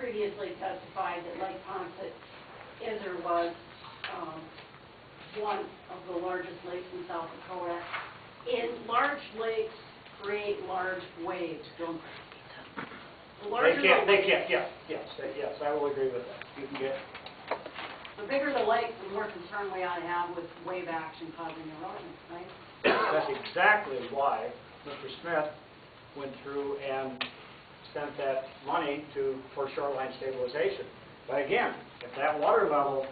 previously testified that Lake Poncet is or was one of the largest lakes in South Dakota. And large lakes create large waves, don't they? The larger They can, yes, I will agree with that. You can get... The bigger the lake, the more concern we ought to have with wave action causing erosion, right? That's exactly why Mr. Smith went through and spent that money for shoreline stabilization. But again, if that water level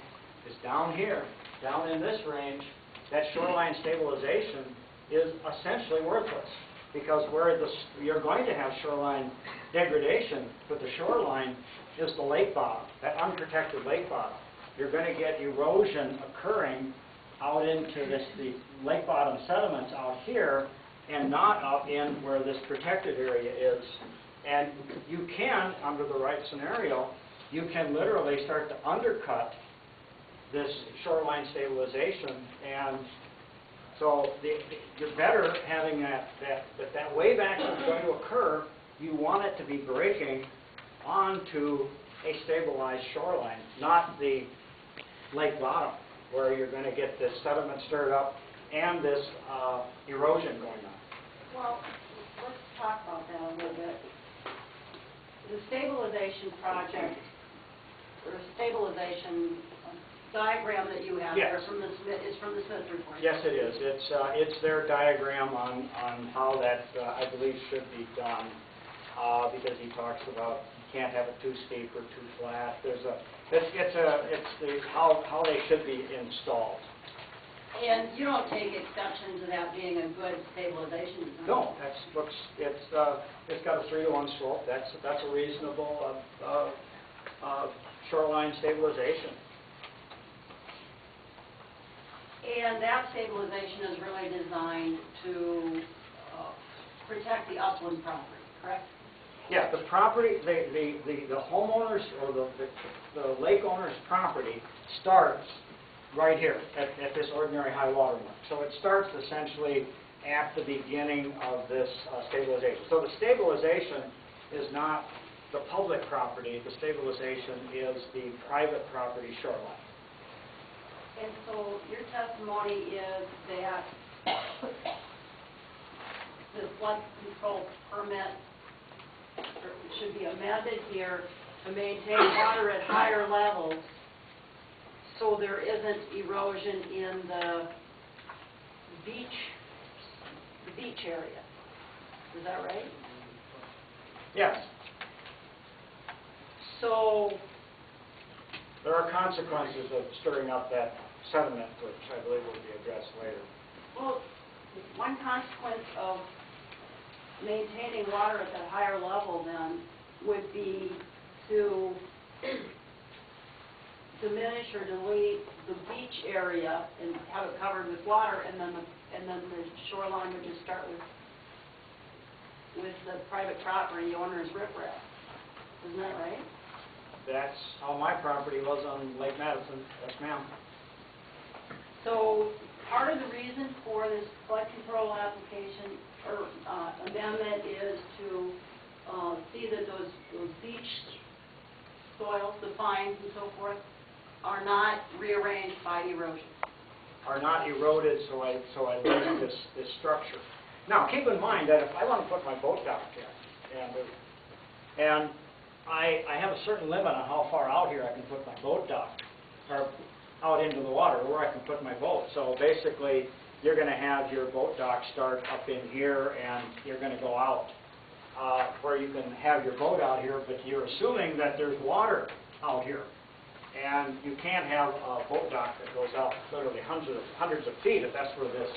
is down here, down in this range, that shoreline stabilization is essentially worthless. Because where you're going to have shoreline degradation with the shoreline is the lake bottom, that unprotected lake bottom. You're going to get erosion occurring out into the lake bottom sediments out here and not up in where this protected area is. And you can, under the right scenario, you can literally start to undercut this shoreline stabilization. And so you're better having that wave action is going to occur. You want it to be breaking onto a stabilized shoreline, not the lake bottom, where you're going to get this sediment stirred up and this erosion going on. Well, let's talk about that a little bit. The stabilization project, or stabilization diagram that you have Yes. there is from the Smith report. Yes, it is. It's their diagram on how that I believe should be done, because he talks about you can't have it too steep or too flat. It's how they should be installed. And you don't take exception to that being a good stabilization design? No, it's got a 3-to-1 slope. That's a reasonable shoreline stabilization. And that stabilization is really designed to protect the upland property, correct? Yeah, the property, the homeowners or the lake owner's property starts right here at this ordinary high water mark. So it starts essentially at the beginning of this stabilization. So the stabilization is not the public property. The stabilization is the private property shoreline. And so your testimony is that the flood control permit should be amended here to maintain water at higher levels so there isn't erosion in the beach area. Is that right? Yes. So There are consequences of stirring up that sediment, which I believe will be addressed later. well, one consequence of maintaining water at that higher level then would be to diminish or delete the beach area and have it covered with water, and then the shoreline would just start with the private property owner's riprap. Isn't that right? That's how my property was on Lake Madison. Yes, ma'am. So part of the reason for this flood control application or amendment is to see that those beach soils, the fines and so forth, are not rearranged by erosion. Are not eroded, so I lose this structure. Now, keep in mind that if I want to put my boat dock in, and I have a certain limit on how far out here I can put my boat dock, or out into the water where I can put my boat. So basically, you're going to have your boat dock start up in here, and you're going to go out where you can have your boat out here, but you're assuming that there's water out here. And you can't have a boat dock that goes out literally hundreds of feet if that's where this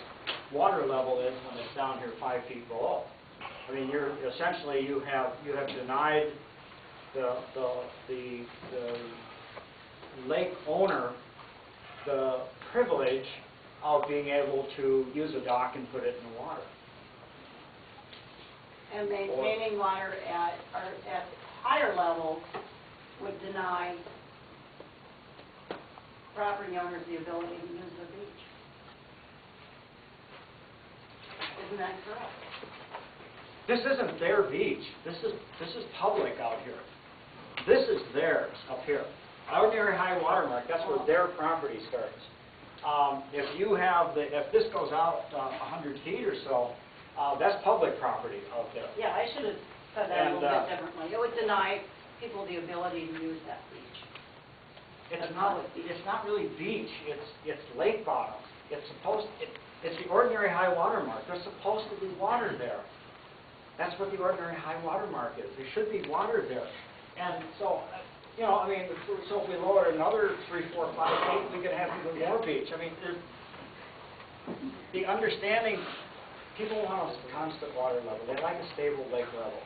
water level is when it's down here 5 feet below. I mean, you're essentially you have denied the lake owner the privilege of being able to use a dock and put it in the water. And maintaining water at higher levels would deny property owners the ability to use the beach. Isn't that correct? This isn't their beach. This is public out here. This is theirs up here. Ordinary high water mark, that's where their property starts. If this goes out 100 feet or so, that's public property out there. Yeah, I should have said that a And, little bit differently. It would deny people the ability to use that beach. It's not really beach, it's lake bottom. It's the ordinary high water mark. There's supposed to be water there. That's what the ordinary high water mark is. There should be water there. And so, I mean, so if we lower it another 3, 4, 5 feet, we could have even more beach. I mean, the understanding, people want a constant water level. They like a stable lake level.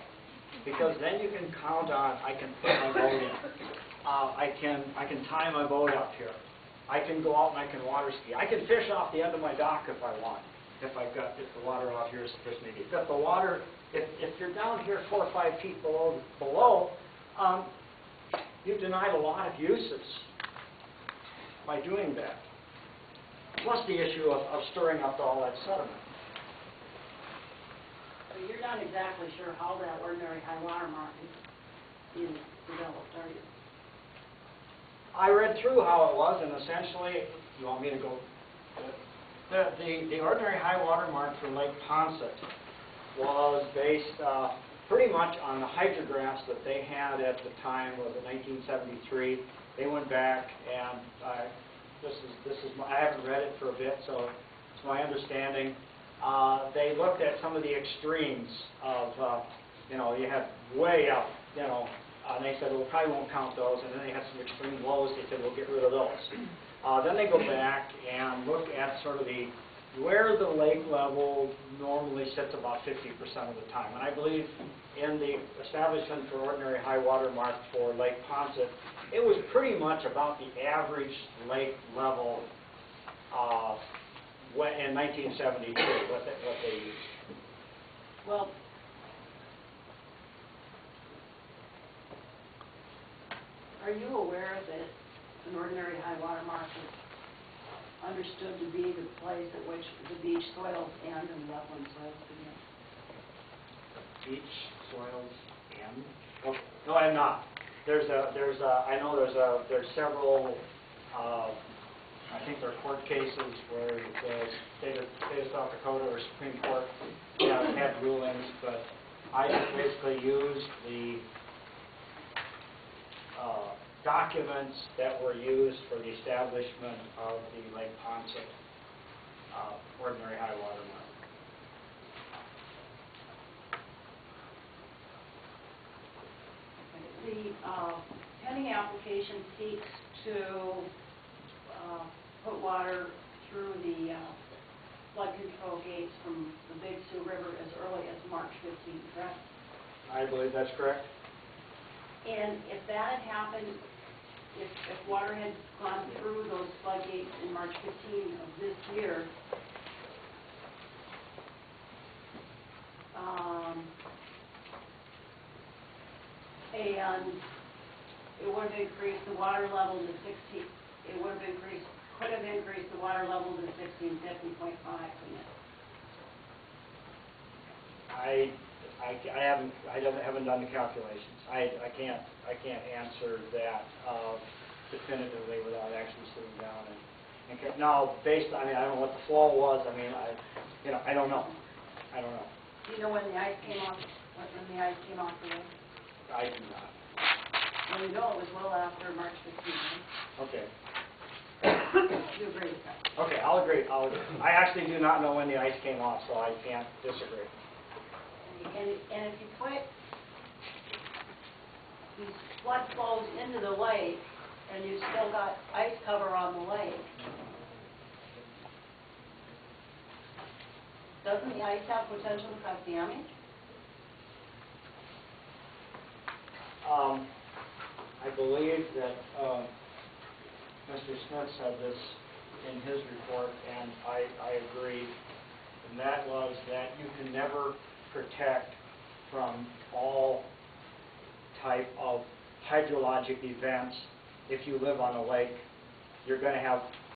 Because then you can count on, I can put my boat in. I can tie my boat up here. I can go out and I can water ski. I can fish off the end of my dock if I want. If the water out here is sufficiently deep. If you're down here 4 or 5 feet below, you've denied a lot of uses by doing that. Plus the issue of stirring up all that sediment. So you're not exactly sure how that ordinary high water mark is developed, are you? I read through how it was, and essentially, you want me to go? The ordinary high water mark for Lake Poncet was based pretty much on the hydrographs that they had at the time, was it 1973. They went back, and I haven't read it for a bit, so it's my understanding. They looked at some of the extremes of, you had way up, and they said, well, we probably won't count those, and then they had some extreme lows, they said, we'll get rid of those. Then they go back and look at sort of where the lake level normally sits about 50% of the time. And I believe in the establishment for ordinary high water mark for Lake Poncet, it was pretty much about the average lake level in 1972, what they used. Well, are you aware that an ordinary high water mark is understood to be the place at which the beach soils end and the upland soils begin? Beach soils end? Oh, no, I'm not. I know there's several. I think there are court cases where the state of South Dakota or Supreme Court had rulings, but I just basically used the documents that were used for the establishment of the Lake Poncet ordinary high water mark. The pending application seeks to put water through the flood control gates from the Big Sioux River as early as March 15th, correct? I believe that's correct. And if that had happened, if water had gone through those floodgates in March 15 of this year, and it would have increased the water level to 16, it would have increased, could have increased the water level to 1650.5, couldn't it? I haven't done the calculations. I can't answer that definitively without actually sitting down and now based on, I don't know what the flow was. I mean, I don't know. Do you know when the ice came off? When the ice came off the lake? I do not. Well, you know it was well after March 15th. Okay. You agree with that? Okay, I'll agree. I actually do not know when the ice came off, so I can't disagree. And if you put these flood flows into the lake, and you've still got ice cover on the lake, doesn't the ice have potential to cause damage? I believe that Mr. Smith said this in his report, and I agree, and that was that you can never protect from all type of hydrologic events. If you live on a lake, you're going to have